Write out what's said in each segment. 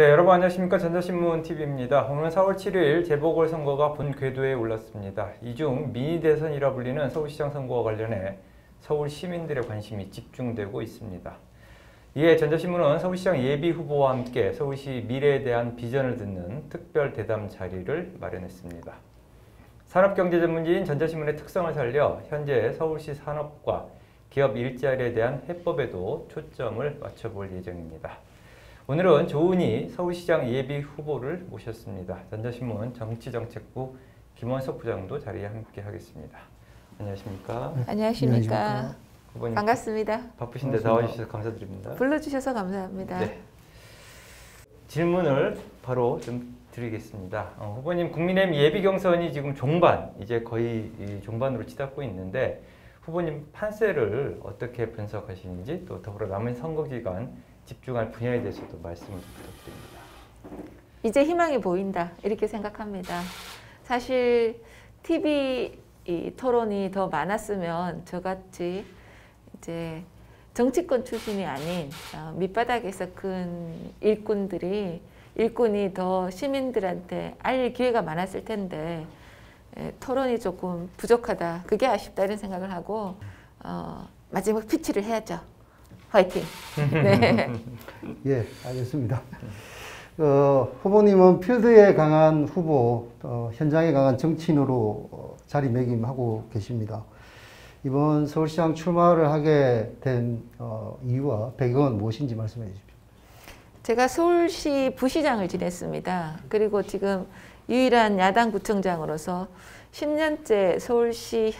네, 여러분 안녕하십니까. 전자신문TV입니다. 오늘 4월 7일 재보궐선거가 본 궤도에 올랐습니다. 이 중 미니대선이라 불리는 서울시장 선거와 관련해 서울 시민들의 관심이 집중되고 있습니다. 이에 전자신문은 서울시장 예비후보와 함께 서울시 미래에 대한 비전을 듣는 특별 대담 자리를 마련했습니다. 산업경제전문지인 전자신문의 특성을 살려 현재 서울시 산업과 기업 일자리에 대한 해법에도 초점을 맞춰볼 예정입니다. 오늘은 조은희 서울시장 예비후보를 모셨습니다. 전자신문 정치정책부 김원석 부장도 자리에 함께 하겠습니다. 안녕하십니까? 안녕하십니까? 후보님, 반갑습니다. 바쁘신데 나와주셔서 감사드립니다. 불러주셔서 감사합니다. 네. 질문을 바로 좀 드리겠습니다. 후보님, 국민의힘 예비경선이 지금 종반, 이제 거의 종반으로 치닫고 있는데 후보님 판세를 어떻게 분석하시는지, 또 더불어 남은 선거기간 집중할 분야에 대해서도 말씀을 부탁드립니다. 이제 희망이 보인다 이렇게 생각합니다. 사실 TV 토론이 더 많았으면 저같이 이제 정치권 출신이 아닌 밑바닥에서 큰 일꾼이 더 시민들한테 알릴 기회가 많았을 텐데 토론이 조금 부족하다. 그게 아쉽다 이런 생각을 하고 마지막 피치를 해야죠. 화이팅! 네. 예, 알겠습니다. 후보님은 필드에 강한 후보, 현장에 강한 정치인으로 자리매김하고 계십니다. 이번 서울시장 출마를 하게 된 이유와 배경은 무엇인지 말씀해 주십시오. 제가 서울시 부시장을 지냈습니다. 그리고 지금 유일한 야당 구청장으로서 10년째 서울시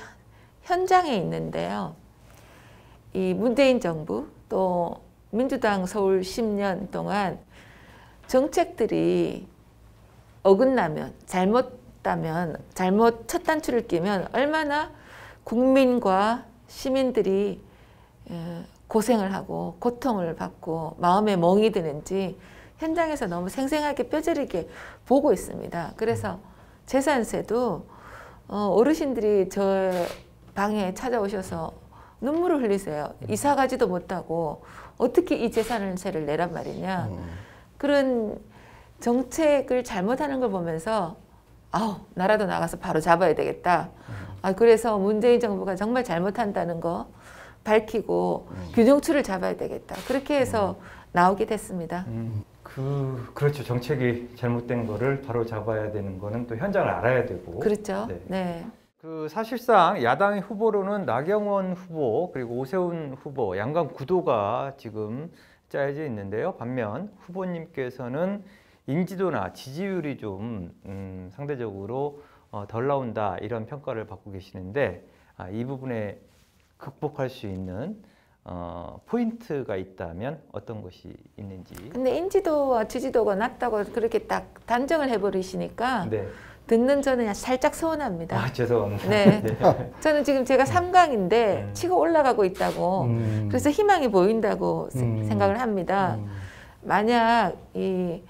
현장에 있는데요. 이 문재인 정부 또 민주당 서울 10년 동안 정책들이 어긋나면 잘못 첫 단추를 끼면 얼마나 국민과 시민들이 고생을 하고 고통을 받고 마음에 멍이 드는지 현장에서 너무 생생하게 뼈저리게 보고 있습니다. 그래서 재산세도 어르신들이 저 방에 찾아오셔서 눈물을 흘리세요. 이사 가지도 못하고 어떻게 이 재산세를 내란 말이냐. 그런 정책을 잘못하는 걸 보면서 나라도 나가서 바로 잡아야 되겠다. 그래서 문재인 정부가 정말 잘못한다는 거 밝히고 균형추를 잡아야 되겠다. 그렇게 해서 나오게 됐습니다. 그렇죠. 정책이 잘못된 거를 바로 잡아야 되는 거는 또 현장을 알아야 되고. 그렇죠. 네. 네. 사실상 야당의 후보로는 나경원 후보 그리고 오세훈 후보 양강 구도가 지금 짜여져 있는데요. 반면 후보님께서는 인지도나 지지율이 좀 상대적으로 덜 나온다 이런 평가를 받고 계시는데 이 부분에 극복할 수 있는 포인트가 있다면 어떤 것이 있는지. 근데 인지도와 지지도가 낮다고 그렇게 딱 단정을 해버리시니까 네. 듣는 저는 살짝 서운합니다. 죄송합니다. 네. 저는 지금 제가 3강인데 치고 올라가고 있다고 그래서 희망이 보인다고 생각을 합니다. 만약 이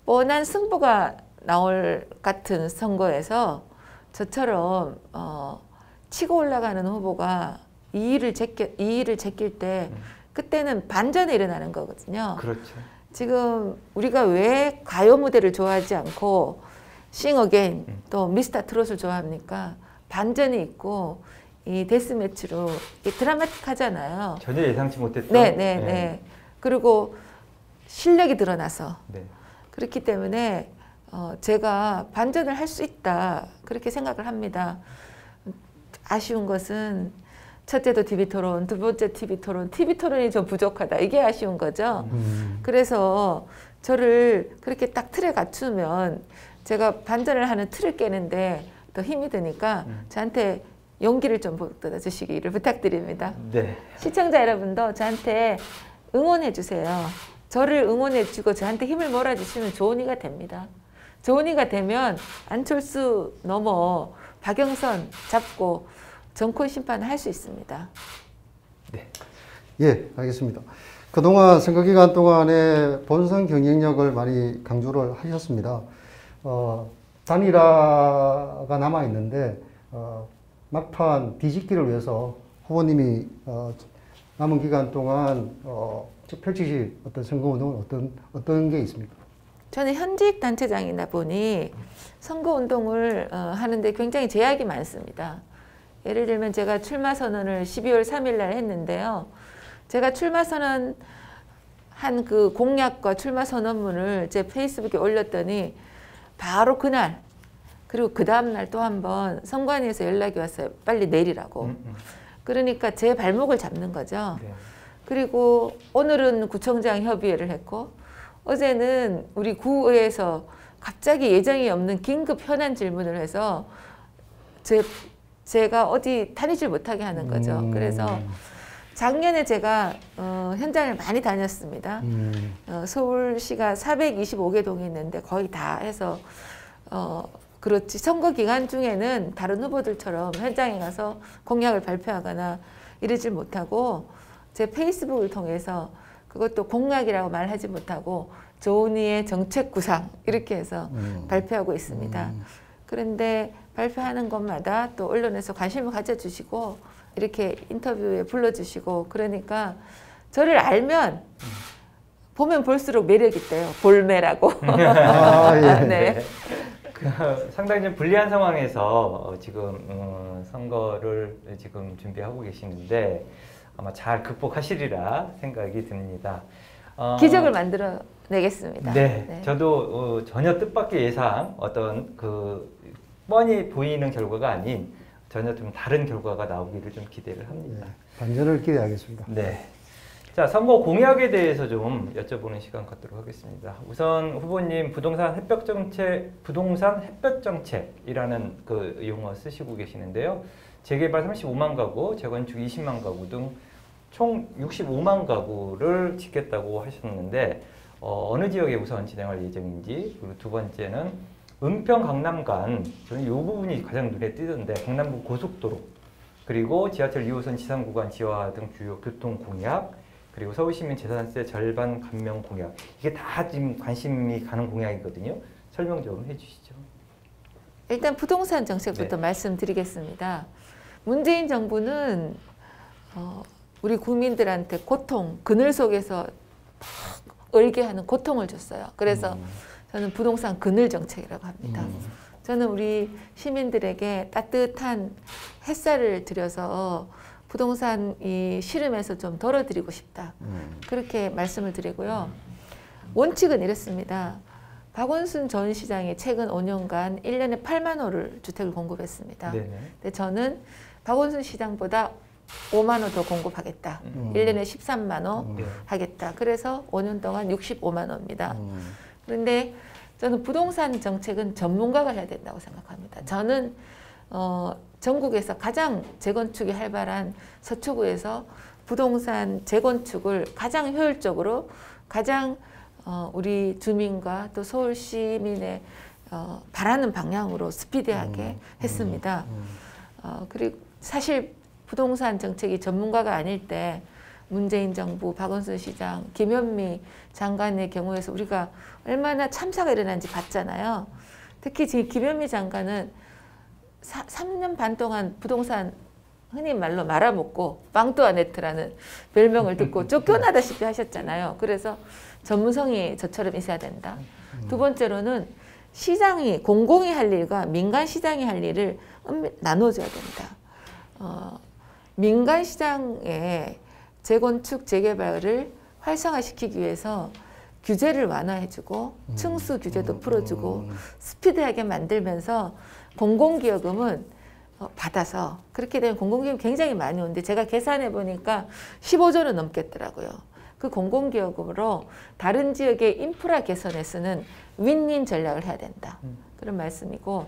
뻔한 승부가 나올 같은 선거에서 저처럼 치고 올라가는 후보가 이의를 제낄 때 그때는 반전이 일어나는 거거든요. 그렇죠. 지금 우리가 왜 가요 무대를 좋아하지 않고 싱어게인 또 미스터 트롯을 좋아합니까? 반전이 있고 이 데스매치로 드라마틱하잖아요. 전혀 예상치 못했던. 네. 그리고 실력이 드러나서 네. 그렇기 때문에 제가 반전을 할 수 있다 그렇게 생각을 합니다. 아쉬운 것은 첫째도 TV토론, 두 번째 TV토론이 좀 부족하다. 이게 아쉬운 거죠. 그래서 저를 그렇게 딱 틀에 갖추면 제가 반전을 하는 틀을 깨는데 더 힘이 드니까 저한테 용기를 좀 북돋아 주시기를 부탁드립니다. 네. 시청자 여러분도 저한테 응원해 주세요. 저를 응원해 주고 저한테 힘을 몰아주시면 조은희가 됩니다. 조은희가 되면 안철수 넘어 박영선 잡고 정권 심판을 할 수 있습니다. 네. 예, 알겠습니다. 그동안 선거기간 동안에 본선 경쟁력을 많이 강조를 하셨습니다. 단일화가 남아있는데 막판 뒤집기를 위해서 후보님이 남은 기간 동안 펼치실 어떤 선거운동은 어떤 게 있습니까? 저는 현직 단체장이다 보니 선거운동을 하는데 굉장히 제약이 많습니다. 예를 들면 제가 출마 선언을 12월 3일 날 했는데요. 제가 출마 선언 한 그 공약과 출마 선언문을 제 페이스북에 올렸더니 바로 그날 그리고 그 다음날 또 한 번 선관위에서 연락이 왔어요. 빨리 내리라고. 그러니까 제 발목을 잡는 거죠. 네. 그리고 오늘은 구청장 협의회를 했고 어제는 우리 구의회에서 갑자기 예정이 없는 긴급 현안 질문을 해서 제가 어디 다니질 못하게 하는 거죠. 그래서 작년에 제가 현장을 많이 다녔습니다. 서울시가 425개 동이 있는데 거의 다 해서 그렇지 선거 기간 중에는 다른 후보들처럼 현장에 가서 공약을 발표하거나 이러질 못하고 제 페이스북을 통해서 그것도 공약이라고 말하지 못하고 조은희의 정책 구상 이렇게 해서 발표하고 있습니다. 그런데 발표하는 것마다 또 언론에서 관심을 가져주시고 이렇게 인터뷰에 불러주시고 그러니까 저를 알면 보면 볼수록 매력 있대요. 볼매라고. 아, 예. 네. 상당히 좀 불리한 상황에서 지금 선거를 지금 준비하고 계시는데 아마 잘 극복하시리라 생각이 듭니다. 기적을 만들어 내겠습니다. 네, 네. 저도 전혀 뜻밖의 예상 어떤 그 뻔히 보이는 결과가 아닌 전혀 좀 다른 결과가 나오기를 좀 기대를 합니다. 네, 반전을 기대하겠습니다. 네. 자, 선거 공약에 대해서 좀 여쭤보는 시간 갖도록 하겠습니다. 우선 후보님 부동산 햇볕 정책이라는 그 용어 쓰시고 계시는데요. 재개발 35만 가구, 재건축 20만 가구 등 총 65만 가구를 짓겠다고 하셨는데 어느 지역에 우선 진행할 예정인지, 그리고 두 번째는 은평 강남 간 저는 이 부분이 가장 눈에 띄던데 강남부 고속도로 그리고 지하철 2호선 지상 구간 지하 등 주요 교통 공약, 그리고 서울시민 재산세 절반 감면 공약, 이게 다 지금 관심이 가는 공약이거든요. 설명 좀 해주시죠. 일단 부동산 정책부터 네. 말씀드리겠습니다. 문재인 정부는 우리 국민들한테 고통, 그늘 속에서 얼게 하는 고통을 줬어요. 그래서 저는 부동산 그늘 정책이라고 합니다. 저는 우리 시민들에게 따뜻한 햇살을 들여서 부동산 이 시름에서 좀 덜어드리고 싶다. 그렇게 말씀을 드리고요. 원칙은 이렇습니다. 박원순 전 시장이 최근 5년간 1년에 8만 호를 주택을 공급했습니다. 네네. 근데 저는 박원순 시장보다 5만 호 더 공급하겠다. 1년에 13만 호 네. 하겠다. 그래서 5년 동안 65만 호입니다. 그런데 저는 부동산 정책은 전문가가 해야 된다고 생각합니다. 저는 전국에서 가장 재건축이 활발한 서초구에서 부동산 재건축을 가장 효율적으로 가장 우리 주민과 또 서울 시민의 바라는 방향으로 스피디하게 했습니다. 그리고 사실 부동산 정책이 전문가가 아닐 때 문재인 정부, 박원순 시장, 김현미 장관의 경우에서 우리가 얼마나 참사가 일어난지 봤잖아요. 특히 지금 김현미 장관은 3년 반 동안 부동산 흔히 말로 말아먹고 빵뚜아네트라는 별명을 듣고 쫓겨나다시피 하셨잖아요. 그래서 전문성이 저처럼 있어야 된다. 두 번째로는 시장이 공공이 할 일과 민간 시장이 할 일을 나눠줘야 된다. 민간 시장의 재건축, 재개발을 활성화시키기 위해서 규제를 완화해주고 층수 규제도 풀어주고 스피드하게 만들면서 공공기여금은 받아서 그렇게 되면 공공기여금이 굉장히 많이 오는데 제가 계산해 보니까 15조는 넘겠더라고요. 그 공공기여금으로 다른 지역의 인프라 개선에 쓰는 윈윈 전략을 해야 된다. 그런 말씀이고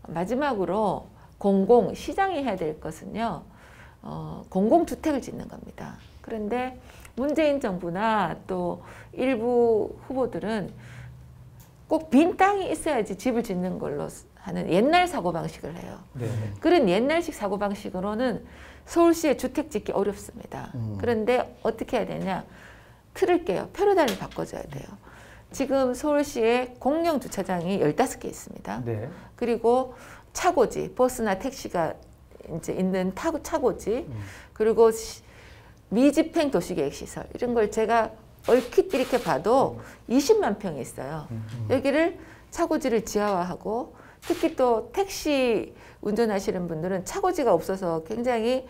마지막으로 공공시장이 해야 될 것은요. 공공주택을 짓는 겁니다. 그런데 문재인 정부나 또 일부 후보들은 꼭 빈 땅이 있어야지 집을 짓는 걸로 하는 옛날 사고방식을 해요. 네. 그런 옛날식 사고방식으로는 서울시에 주택 짓기 어렵습니다. 그런데 어떻게 해야 되냐. 틀을 깨요. 표류단을 바꿔줘야 돼요. 지금 서울시에 공영 주차장이 15개 있습니다. 네. 그리고 차고지, 버스나 택시가 이제 있는 차고지, 그리고 미집행 도시계획 시설 이런 걸 제가 얼핏 이렇게 봐도 20만 평이 있어요. 여기를 차고지를 지하화하고 특히 또 택시 운전하시는 분들은 차고지가 없어서 굉장히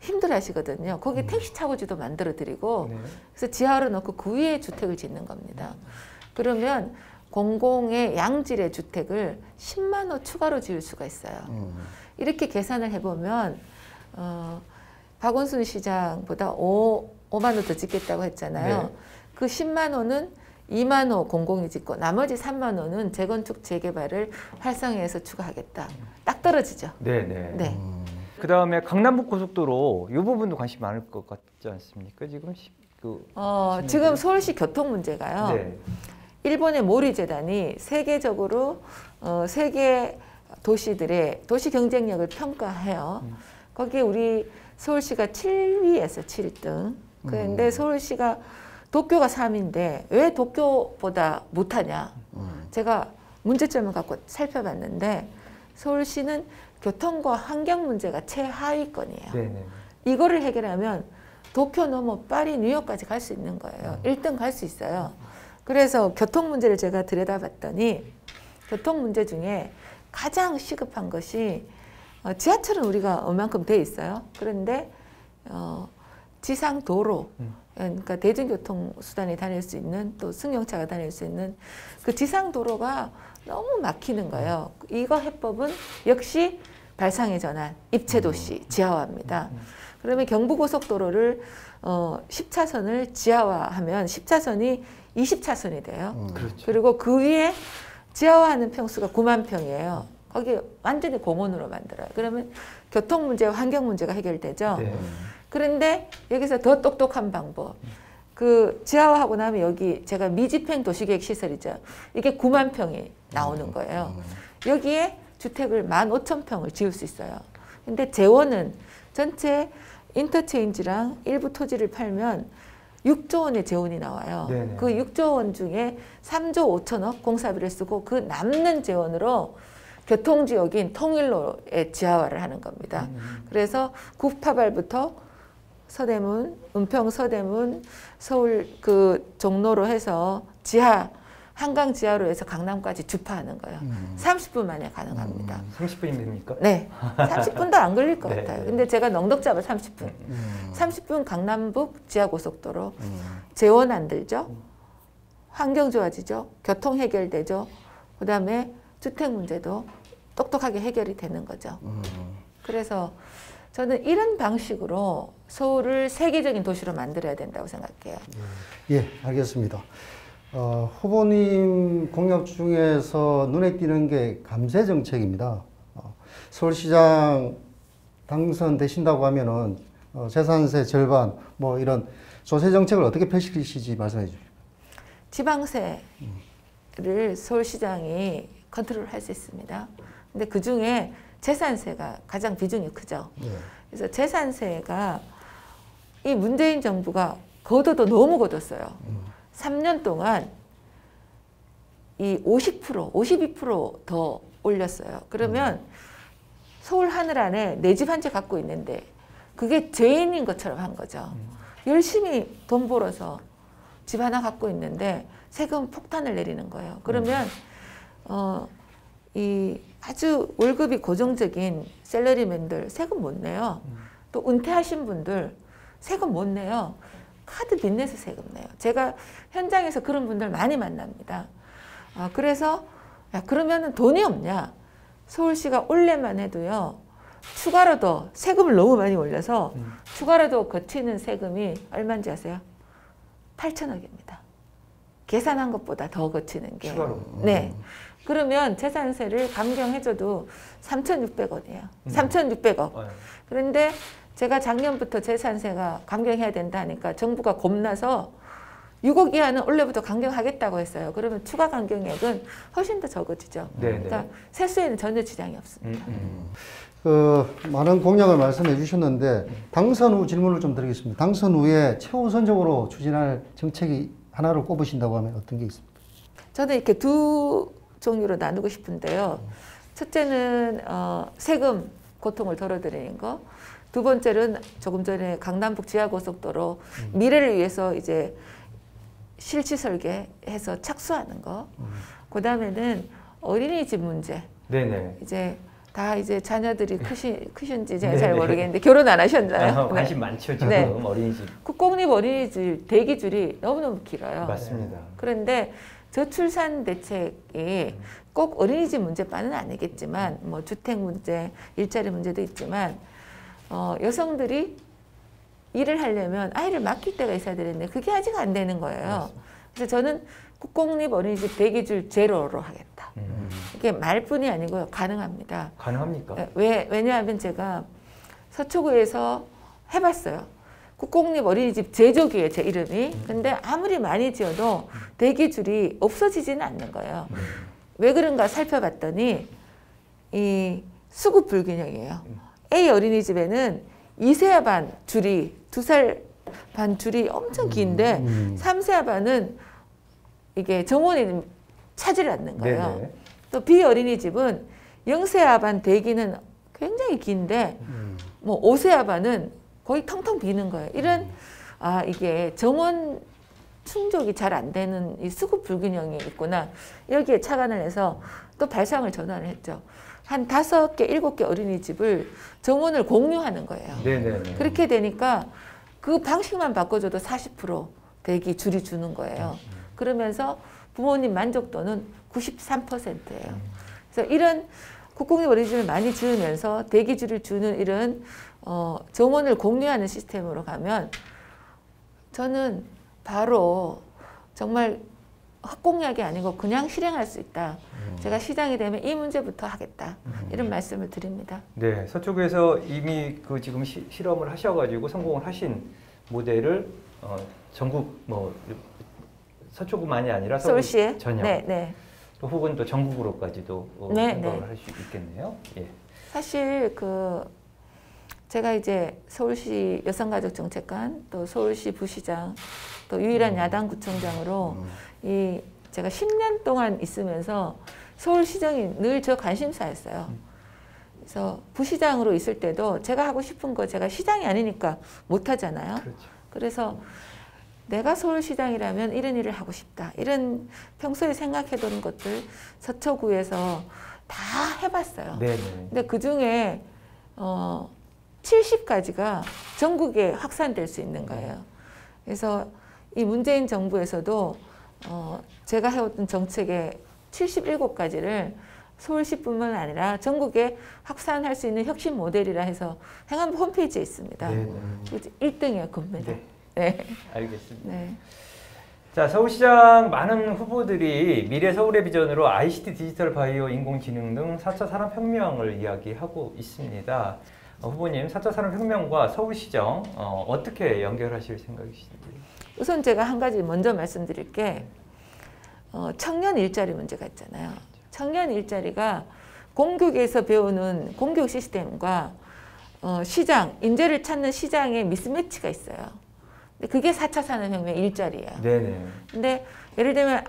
힘들어하시거든요. 거기 택시 차고지도 만들어드리고 네. 그래서 지하로 넣고 그 위에 주택을 짓는 겁니다. 그러면 공공의 양질의 주택을 10만 호 추가로 지을 수가 있어요. 이렇게 계산을 해보면 박원순 시장보다 5만 호 더 짓겠다고 했잖아요. 네. 그 10만 호는 2만 호 공공이 짓고 나머지 3만 호는 재건축 재개발을 활성화해서 추가하겠다. 딱 떨어지죠. 네, 네. 네. 그다음에 강남북 고속도로 이 부분도 관심 많을 것 같지 않습니까? 지금 지금 서울시 교통 문제가요. 네. 일본의 모리 재단이 세계적으로 세계 도시들의 도시 경쟁력을 평가해요. 거기에 우리 서울시가 7위에서 7등. 그런데 서울시가 도쿄가 3위인데 왜 도쿄보다 못하냐? 제가 문제점을 갖고 살펴봤는데 서울시는 교통과 환경 문제가 최하위권이에요. 네, 네. 이거를 해결하면 도쿄 넘어 파리, 뉴욕까지 갈 수 있는 거예요. 1등 갈 수 있어요. 그래서 교통 문제를 제가 들여다봤더니 교통 문제 중에 가장 시급한 것이 지하철은 우리가 얼만큼 돼 있어요. 그런데 지상 도로, 그러니까 대중교통 수단이 다닐 수 있는 또 승용차가 다닐 수 있는 그 지상 도로가 너무 막히는 거예요. 이거 해법은 역시 발상의 전환, 입체도시, 지하화입니다. 그러면 경부고속도로를 10차선을 지하화하면 10차선이 20차선이 돼요. 그렇죠. 그리고 그 위에 지하화하는 평수가 9만 평이에요. 거기 완전히 공원으로 만들어요. 그러면 교통 문제와 환경 문제가 해결되죠. 네. 그런데 여기서 더 똑똑한 방법. 그 지하화하고 나면 여기 제가 미집행 도시계획 시설이죠. 이게 9만 평이 나오는 거예요. 여기에 주택을 15,000평을 지을 수 있어요. 근데 재원은 전체 인터체인지랑 일부 토지를 팔면 6조 원의 재원이 나와요. 네네. 그 6조 원 중에 3조 5천억 공사비를 쓰고 그 남는 재원으로 교통지역인 통일로에 지하화를 하는 겁니다. 그래서 구파발부터 서대문, 은평 서대문, 서울 그 종로로 해서 지하, 한강 지하로 해서 강남까지 주파하는 거예요. 30분 만에 가능합니다. 30분이면 됩니까? 네, 30분도 안 걸릴 것 네, 같아요. 네. 근데 제가 넉넉 잡아 30분. 30분 강남북 지하고속도로. 재원 안 들죠? 환경 좋아지죠? 교통 해결되죠? 그 다음에 주택 문제도 똑똑하게 해결이 되는 거죠. 그래서 저는 이런 방식으로 서울을 세계적인 도시로 만들어야 된다고 생각해요. 예, 알겠습니다. 후보님 공약 중에서 눈에 띄는 게 감세 정책입니다. 서울시장 당선되신다고 하면은 재산세 절반 뭐 이런 조세 정책을 어떻게 펼치실지 말씀해 주십시오. 지방세를 서울시장이 컨트롤할 수 있습니다. 근데 그 중에 재산세가 가장 비중이 크죠. 예. 그래서 재산세가 이 문재인 정부가 걷어도 너무 걷었어요. 3년 동안 이 50%, 52%더 올렸어요. 그러면 서울 하늘 안에 내 집 한 채 갖고 있는데 그게 죄인인 것처럼 한 거죠. 열심히 돈 벌어서 집 하나 갖고 있는데 세금 폭탄을 내리는 거예요. 그러면 이 아주 월급이 고정적인 셀러리맨들 세금 못 내요. 또 은퇴하신 분들 세금 못 내요. 카드 빚내서 세금 내요. 제가 현장에서 그런 분들 많이 만납니다. 그래서 야, 그러면은 돈이 없냐? 서울시가 올해만 해도요. 추가로 더 세금을 너무 많이 올려서 추가로 더 거치는 세금이 얼마인지 아세요? 8천억입니다. 계산한 것보다 더 거치는 게. 추가로. 네. 그러면 재산세를 감경해줘도 3,600원이에요. 3,600억. 그런데 제가 작년부터 재산세가 감경해야 된다 하니까 정부가 겁나서 6억 이하는 올해부터 감경하겠다고 했어요. 그러면 추가 감경액은 훨씬 더 적어지죠. 네네. 그러니까 세수에는 전혀 지장이 없습니다. 많은 공약을 말씀해 주셨는데 당선 후 질문을 좀 드리겠습니다. 당선 후에 최우선적으로 추진할 정책이 하나를 꼽으신다고 하면 어떤 게 있습니까? 저는 이렇게 두 종류로 나누고 싶은데요. 첫째는 세금 고통을 덜어드리는 거. 두 번째는 조금 전에 강남북 지하고속도로 미래를 위해서 이제 실지 설계해서 착수하는 거. 그 다음에는 어린이집 문제. 네네. 이제 다 이제 자녀들이 크신지 제가 네네. 잘 모르겠는데 결혼 안 하셨나요? 관심 많죠 지금 네. 어린이집. 국공립 어린이집 대기줄이 너무너무 길어요. 맞습니다. 그런데 저출산 대책이 꼭 어린이집 문제만은 아니겠지만 뭐 주택 문제, 일자리 문제도 있지만 여성들이 일을 하려면 아이를 맡길 때가 있어야 되는데 그게 아직 안 되는 거예요. 맞습니다. 그래서 저는 국공립 어린이집 대기줄 제로로 하겠다. 이게 말뿐이 아니고요. 가능합니다. 가능합니까? 왜냐하면 제가 서초구에서 해봤어요. 국공립 어린이집 제조기에 제 이름이. 근데 아무리 많이 지어도 대기줄이 없어지지는 않는 거예요. 왜 그런가 살펴봤더니 이 수급 불균형이에요. A 어린이집에는 2세 반 줄이 2살 반 줄이 엄청 긴데 3세 반은 이게 정원이 차지를 않는 거예요. 네네. 또 B 어린이집은 0세 하반 대기는 굉장히 긴데 뭐 5세 하반은 거의 텅텅 비는 거예요. 이런 이게 정원 충족이 잘 안 되는 이 수급 불균형이 있구나. 여기에 착안을 해서 또 발상을 전환을 했죠. 한 5개, 7개 어린이집을 정원을 공유하는 거예요. 네네. 그렇게 되니까 그 방식만 바꿔줘도 40% 대기 줄이 주는 거예요. 그러면서 부모님 만족도는 93%예요. 그래서 이런 국공립 어린이집을 많이 지으면서 대기줄을 주는 이런 정원을 공유하는 시스템으로 가면 저는 바로 정말 헛공약이 아니고 그냥 실행할 수 있다. 제가 시장이 되면 이 문제부터 하겠다. 이런 말씀을 드립니다. 네, 서초구에서 이미 그 지금 실험을 하셔가지고 성공을 하신 모델을 전국 뭐 서초구만이 아니라 서울시에 전역 네. 또 혹은 또 전국으로까지도 네, 생각을 할 수 있겠네요. 예. 사실 제가 이제 서울시 여성가족정책관 또 서울시 부시장 또 유일한 야당구청장으로 제가 10년 동안 있으면서 서울시정이 늘 저 관심사였어요. 그래서 부시장으로 있을 때도 제가 하고 싶은 거 제가 시장이 아니니까 못 하잖아요. 그렇죠. 그래서 내가 서울시장이라면 이런 일을 하고 싶다. 이런 평소에 생각해두는 것들 서초구에서 다 해봤어요. 네네. 근데 그 중에 70가지가 전국에 확산될 수 있는 거예요. 그래서 이 문재인 정부에서도 제가 해왔던 정책의 77가지를 서울시뿐만 아니라 전국에 확산할 수 있는 혁신 모델이라 해서 행안부 홈페이지에 있습니다. 네네. 1등이에요, 겁니다. 네. 네. 알겠습니다. 네. 자, 서울시장 많은 후보들이 미래 서울의 비전으로 ICT, 디지털, 바이오, 인공지능 등 4차 산업혁명을 이야기하고 있습니다. 후보님, 4차 산업혁명과 서울시정 어떻게 연결하실 생각이신지? 우선 제가 한 가지 먼저 말씀드릴 게 청년 일자리 문제가 있잖아요. 청년 일자리가 공교육에서 배우는 공교육 시스템과 시장, 인재를 찾는 시장의 미스매치가 있어요. 근데 그게 4차 산업혁명 일자리예요. 네네. 근데 예를 들면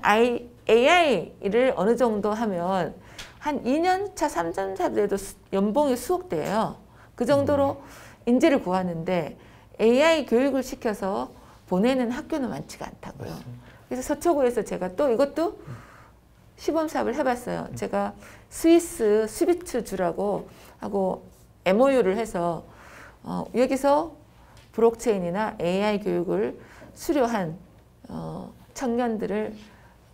AI를 어느 정도 하면 한 2년차, 3년차 돼도 연봉이 수억 대예요. 그 정도로 인재를 구하는데 AI 교육을 시켜서 보내는 학교는 많지가 않다고요. 그래서 서초구에서 제가 또 이것도 시범 사업을 해봤어요. 제가 스위스 스비츠주라고 하고 MOU를 해서 여기서 블록체인이나 AI 교육을 수료한 청년들을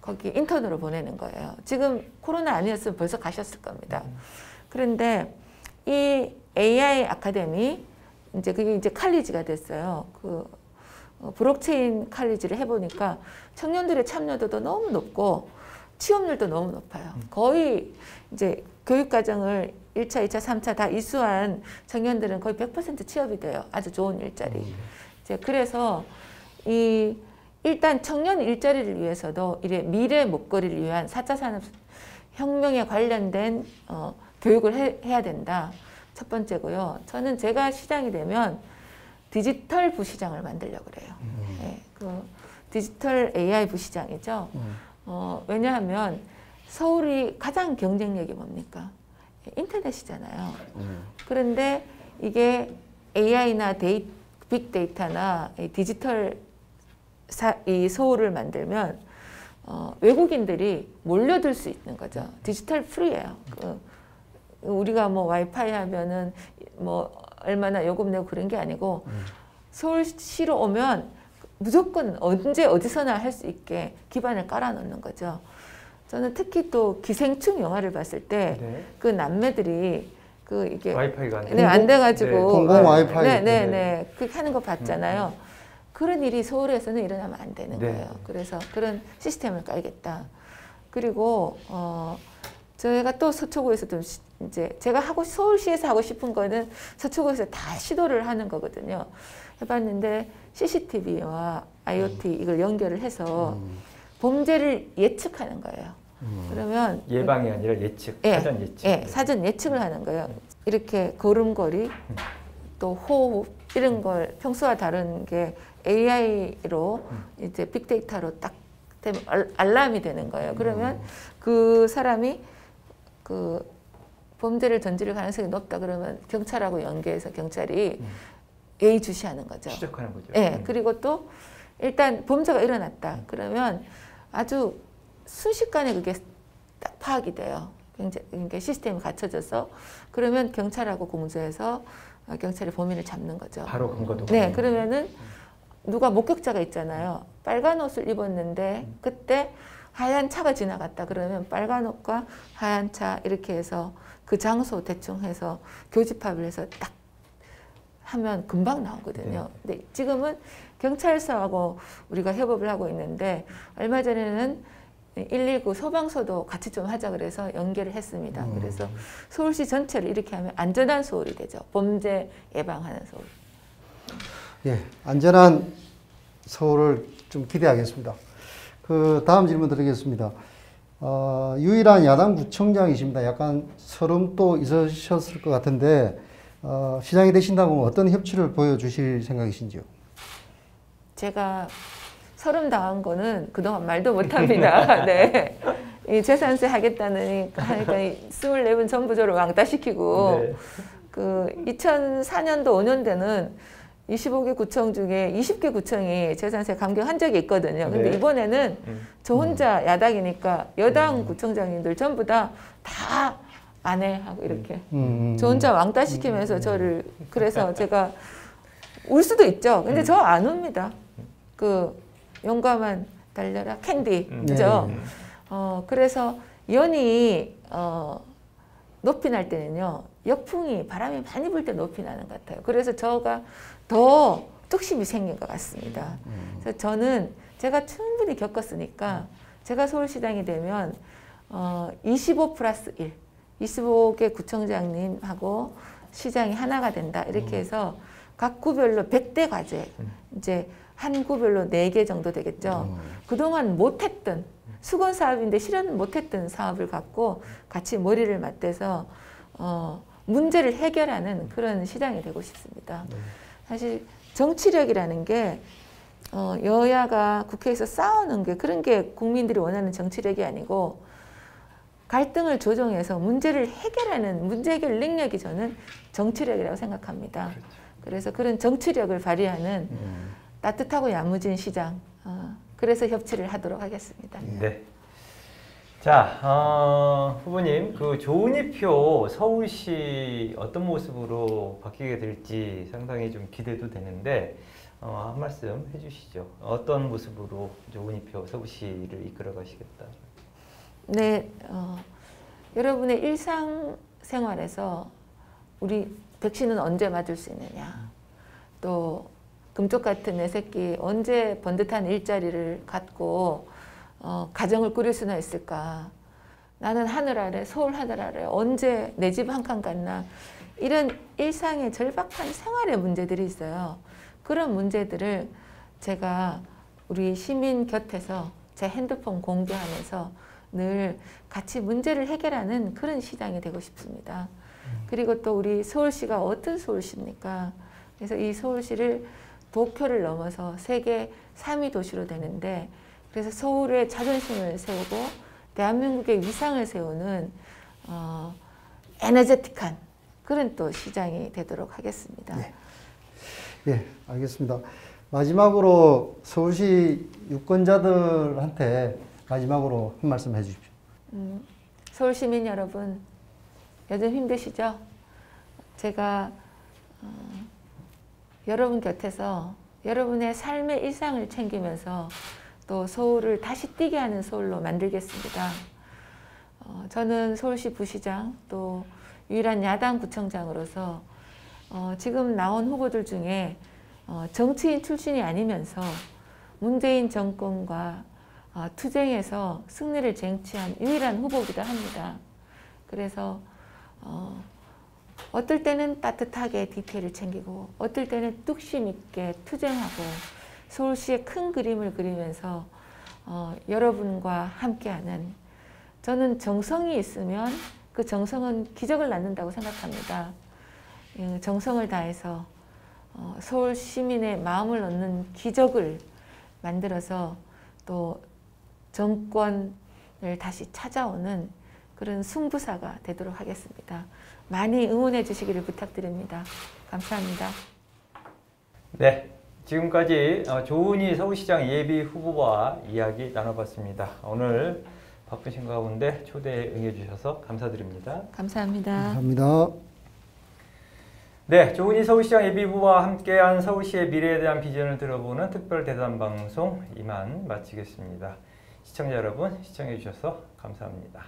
거기 인턴으로 보내는 거예요. 지금 코로나 아니었으면 벌써 가셨을 겁니다. 그런데 이 AI 아카데미 그게 이제 칼리지가 됐어요. 블록체인 칼리지를 해보니까 청년들의 참여도도 너무 높고 취업률도 너무 높아요. 거의 이제 교육과정을 1차, 2차, 3차 다 이수한 청년들은 거의 100% 취업이 돼요. 아주 좋은 일자리. 이제 그래서 일단 청년 일자리를 위해서도 미래 먹거리를 위한 4차 산업혁명에 관련된 교육을 해야 된다. 첫 번째고요. 저는 제가 시장이 되면 디지털 부시장을 만들려고 그래요. 네, 디지털 AI 부시장이죠. 왜냐하면 서울이 가장 경쟁력이 뭡니까? 인터넷이잖아요. 그런데 이게 AI나 빅데이터나 디지털 이 서울을 만들면 외국인들이 몰려들 수 있는 거죠. 디지털 프리예요. 우리가 뭐 와이파이 하면은 뭐 얼마나 요금 내고 그런 게 아니고 서울시로 오면 무조건 언제 어디서나 할 수 있게 기반을 깔아놓는 거죠. 저는 특히 또 기생충 영화를 봤을 때 그 남매들이 그 이게 와이파이가 안 돼가지고 공공 와이파이 네네네 그렇게 하는 거 봤잖아요. 그런 일이 서울에서는 일어나면 안 되는 거예요. 그래서 그런 시스템을 깔겠다. 그리고 저희가 또 서초구에서도 이제 제가 서울시에서 하고 싶은 거는 서초구에서 다 시도를 하는 거거든요. 해봤는데 CCTV와 IoT 이걸 연결을 해서 범죄를 예측하는 거예요. 그러면 예방이 아니라 예측, 사전 예측. 사전 예측을 하는 거예요. 이렇게 걸음걸이 또 호흡 이런 걸 평소와 다른 게 AI로 이제 빅데이터로 딱 되면 알람이 되는 거예요. 그러면 그 사람이 그 범죄를 저지를 가능성이 높다 그러면 경찰하고 연계해서 경찰이 예의주시하는 거죠. 추적하는 거죠. 네. 그리고 또 일단 범죄가 일어났다. 그러면 아주 순식간에 그게 딱 파악이 돼요. 그러니까 시스템이 갖춰져서 그러면 경찰하고 공조해서 경찰이 범인을 잡는 거죠. 바로 근거도. 네. 그러면은 누가 목격자가 있잖아요. 빨간 옷을 입었는데 그때 하얀 차가 지나갔다. 그러면 빨간 옷과 하얀 차 이렇게 해서 그 장소 대충 해서 교집합을 해서 딱 하면 금방 나오거든요. 근데 지금은 경찰서하고 우리가 협업을 하고 있는데 얼마 전에는 119 소방서도 같이 좀 하자 그래서 연계를 했습니다. 그래서 서울시 전체를 이렇게 하면 안전한 서울이 되죠. 범죄 예방하는 서울. 예, 안전한 서울을 좀 기대하겠습니다. 그 다음 질문 드리겠습니다. 유일한 야당 구청장이십니다. 약간 서름도 있으셨을 것 같은데 시장이 되신다면 어떤 협치를 보여주실 생각이신지요? 제가 서름 당한 거는 그동안 말도 못합니다. 네. 이 재산세 하겠다는 하니까 24분 전부 저를 왕따시키고 네. 그 2004년도 5년대는 25개 구청 중에 20개 구청이 재산세 감경한 적이 있거든요. 근데 네. 이번에는 저 혼자 야당이니까 여당 구청장님들 전부 다 안 해 하고 이렇게 저 혼자 왕따 시키면서 저를 그래서 제가 울 수도 있죠. 근데 저 안 웁니다. 그 용감한 달려라 캔디죠. 그래서 연이 높이 날 때는요. 역풍이 바람이 많이 불 때 높이 나는 것 같아요. 그래서 저가 더 뚝심이 생긴 것 같습니다. 그래서 저는 제가 충분히 겪었으니까 제가 서울시장이 되면 25+1 25개 구청장님하고 시장이 하나가 된다 이렇게 해서 각 구별로 100대 과제 이제 한 구별로 4개 정도 되겠죠. 그동안 못했던 수건 사업인데 실현 못했던 사업을 갖고 같이 머리를 맞대서 문제를 해결하는 그런 시장이 되고 싶습니다. 사실 정치력이라는 게 여야가 국회에서 싸우는 게 그런 게 국민들이 원하는 정치력이 아니고 갈등을 조정해서 문제를 해결하는 문제 해결 능력이 저는 정치력이라고 생각합니다. 그래서 그런 정치력을 발휘하는 따뜻하고 야무진 시장 그래서 협치를 하도록 하겠습니다. 네. 자, 후보님, 그 조은희표 서울시 어떤 모습으로 바뀌게 될지 상당히 좀 기대도 되는데 한 말씀 해주시죠. 어떤 모습으로 조은희표 서울시를 이끌어 가시겠다. 네, 여러분의 일상생활에서 우리 백신은 언제 맞을 수 있느냐, 또 금쪽 같은 내 새끼 언제 번듯한 일자리를 갖고 가정을 꾸릴 수나 있을까? 나는 하늘 아래, 서울 하늘 아래 언제 내 집 한 칸 갔나? 이런 일상의 절박한 생활의 문제들이 있어요. 그런 문제들을 제가 우리 시민 곁에서 제 핸드폰 공개하면서 늘 같이 문제를 해결하는 그런 시장이 되고 싶습니다. 그리고 또 우리 서울시가 어떤 서울시입니까? 그래서 이 서울시를 도쿄를 넘어서 세계 3위 도시로 되는데 그래서 서울의 자존심을 세우고 대한민국의 위상을 세우는 에너제틱한 그런 또 시장이 되도록 하겠습니다. 네. 예, 알겠습니다. 마지막으로 서울시 유권자들한테 마지막으로 한 말씀 해주십시오. 서울 시민 여러분, 요즘 힘드시죠? 제가 여러분 곁에서 여러분의 삶의 일상을 챙기면서 또 서울을 다시 뛰게 하는 서울로 만들겠습니다. 저는 서울시 부시장 또 유일한 야당 구청장으로서 지금 나온 후보들 중에 정치인 출신이 아니면서 문재인 정권과 투쟁해서 승리를 쟁취한 유일한 후보이기도 합니다. 그래서 어떨 때는 따뜻하게 디테일을 챙기고 어떨 때는 뚝심 있게 투쟁하고 서울시의 큰 그림을 그리면서 여러분과 함께하는, 저는 정성이 있으면 그 정성은 기적을 낳는다고 생각합니다. 정성을 다해서 서울 시민의 마음을 얻는 기적을 만들어서 또 정권을 다시 찾아오는 그런 승부사가 되도록 하겠습니다. 많이 응원해 주시기를 부탁드립니다. 감사합니다. 네, 지금까지 조은희 서울시장 예비 후보와 이야기 나눠봤습니다. 오늘 바쁘신 가운데 초대에 응해주셔서 감사드립니다. 감사합니다. 감사합니다. 네, 조은희 서울시장 예비 후보와 함께한 서울시의 미래에 대한 비전을 들어보는 특별 대담 방송 이만 마치겠습니다. 시청자 여러분, 시청해 주셔서 감사합니다.